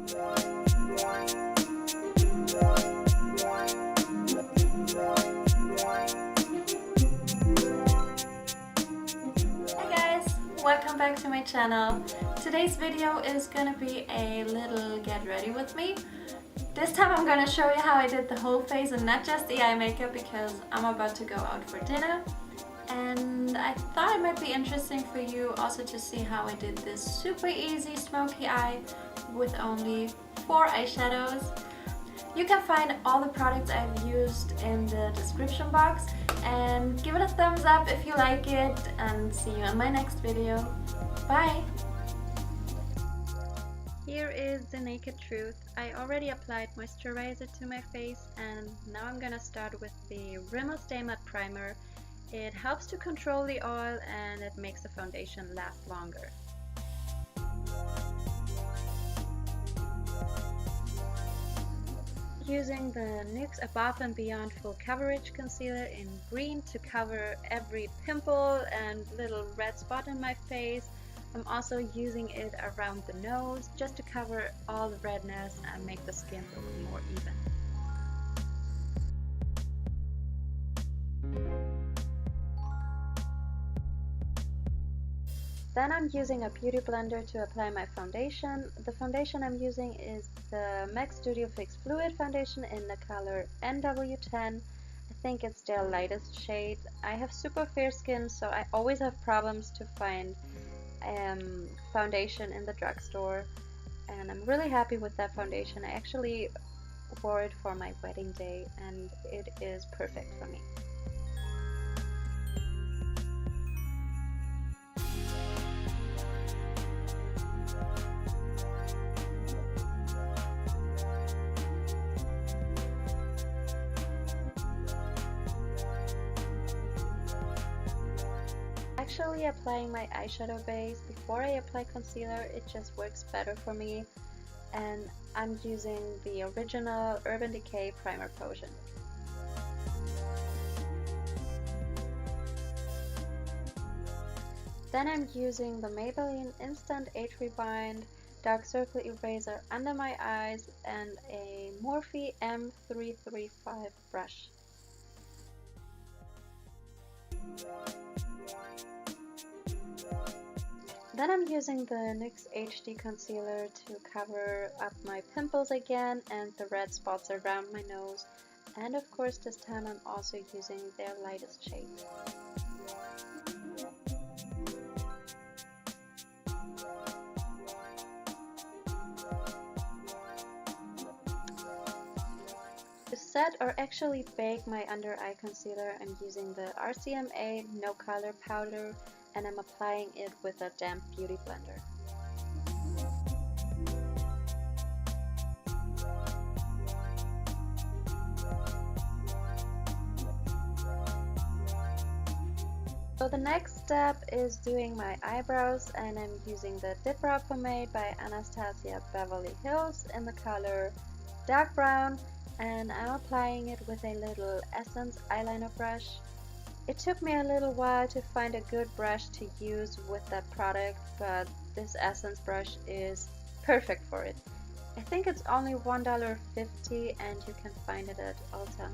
Welcome back to my channel. Today's video is gonna be a little get ready with me. This time I'm gonna show you how I did the whole face and not just the eye makeup because I'm about to go out for dinner. And I thought it might be interesting for you also to see how I did this super easy smoky eye with only 4 eyeshadows. You can find all the products I've used in the description box, and give it a thumbs up if you like it, and see you in my next video. Bye! Here is the naked truth. I already applied moisturizer to my face, and now I'm gonna start with the Rimmel Stay Matte Primer. It helps to control the oil and it makes the foundation last longer. Using the NYX Above and Beyond Full Coverage Concealer in green to cover every pimple and little red spot in my face. I'm also using it around the nose just to cover all the redness and make the skin look more even. Then I'm using a beauty blender to apply my foundation. The foundation I'm using is the MAC Studio Fix Fluid Foundation in the color NW10. I think it's their lightest shade. I have super fair skin, so I always have problems to find foundation in the drugstore. And I'm really happy with that foundation. I actually wore it for my wedding day and it is perfect for me. Actually, applying my eyeshadow base before I apply concealer, it just works better for me, and I'm using the original Urban Decay Primer Potion. Then I'm using the Maybelline Instant Age Rebind Dark Circle Eraser under my eyes and a Morphe M335 brush. Then I'm using the NYX HD Concealer to cover up my pimples again and the red spots around my nose. And of course this time I'm also using their lightest shade. To set or actually bake my under eye concealer, I'm using the RCMA No Color Powder, and I'm applying it with a damp beauty blender. So the next step is doing my eyebrows, and I'm using the Dipbrow Pomade by Anastasia Beverly Hills in the color dark brown, and I'm applying it with a little Essence eyeliner brush. It took me a little while to find a good brush to use with that product, but this Essence brush is perfect for it. I think it's only $1.50 and you can find it at Ulta.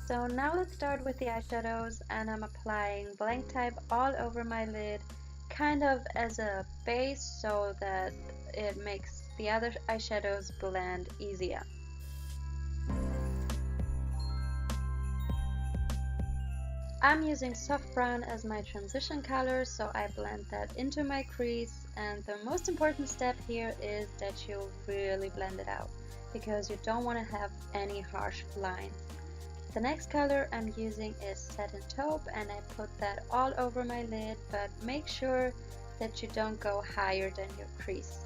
So now let's start with the eyeshadows, and I'm applying Blanc type all over my lid, kind of as a base so that it makes the other eyeshadows blend easier. I'm using soft brown as my transition color, so I blend that into my crease, and the most important step here is that you really blend it out because you don't want to have any harsh lines. The next color I'm using is Satin Taupe, and I put that all over my lid, but make sure that you don't go higher than your crease.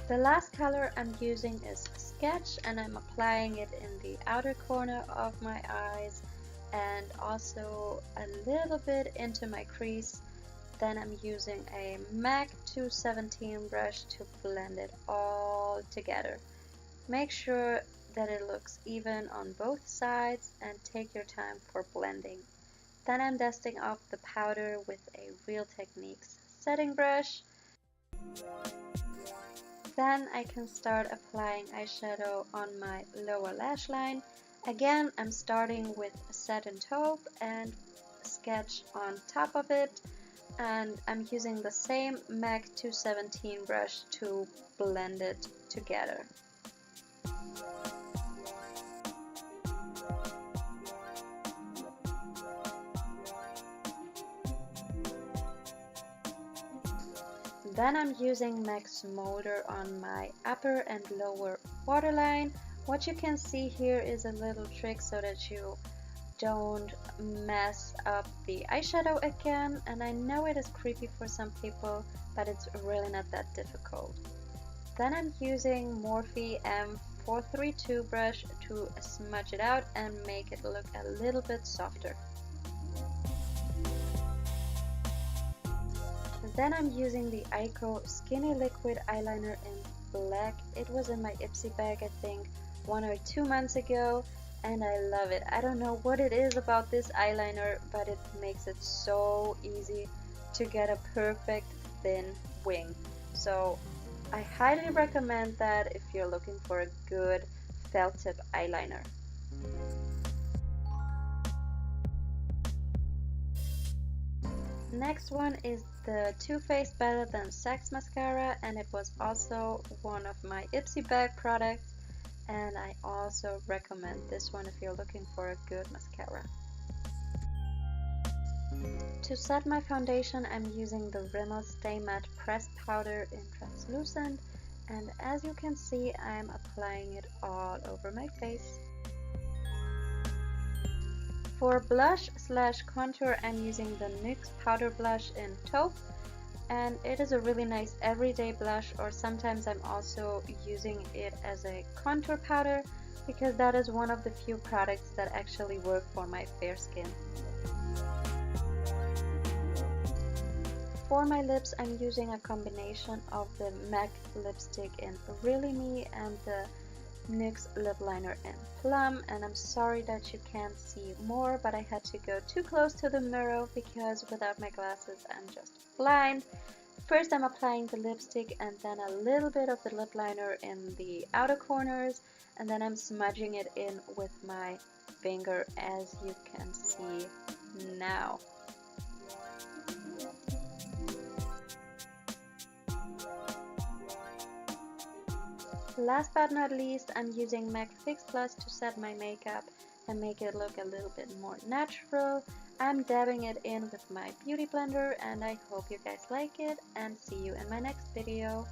The last color I'm using is Sketch, and I'm applying it in the outer corner of my eyes, and also a little bit into my crease. Then I'm using a MAC 217 brush to blend it all together. Make sure that it looks even on both sides and take your time for blending. Then I'm dusting off the powder with a Real Techniques setting brush. Then I can start applying eyeshadow on my lower lash line. Again, I'm starting with Satin Taupe and sketch on top of it. And I'm using the same MAC 217 brush to blend it together. Then I'm using MAC Smolder on my upper and lower waterline. What you can see here is a little trick so that you don't mess up the eyeshadow again, and I know it is creepy for some people, but it's really not that difficult. Then I'm using Morphe M432 brush to smudge it out and make it look a little bit softer. Then I'm using the XOXO Skinny Liquid Eyeliner in black. It was in my Ipsy bag I think 1 or 2 months ago, and I love it. I don't know what it is about this eyeliner, but it makes it so easy to get a perfect thin wing. So I highly recommend that if you're looking for a good felt tip eyeliner. Next one is the Too Faced Better Than Sex mascara, and it was also one of my Ipsy bag products, and I also recommend this one if you're looking for a good mascara. To set my foundation, I'm using the Rimmel Stay Matte Pressed Powder in Translucent, and as you can see, I'm applying it all over my face. For blush slash contour, I'm using the NYX powder blush in Taupe, and it is a really nice everyday blush, or sometimes I'm also using it as a contour powder because that is one of the few products that actually work for my fair skin. For my lips, I'm using a combination of the MAC lipstick in Really Me and the NYX lip liner in Plum, and I'm sorry that you can't see more, but I had to go too close to the mirror because without my glasses I'm just blind. First I'm applying the lipstick and then a little bit of the lip liner in the outer corners, and then I'm smudging it in with my finger, as you can see now. Last but not least, I'm using MAC Fix Plus to set my makeup and make it look a little bit more natural. I'm dabbing it in with my beauty blender, and I hope you guys like it, and see you in my next video.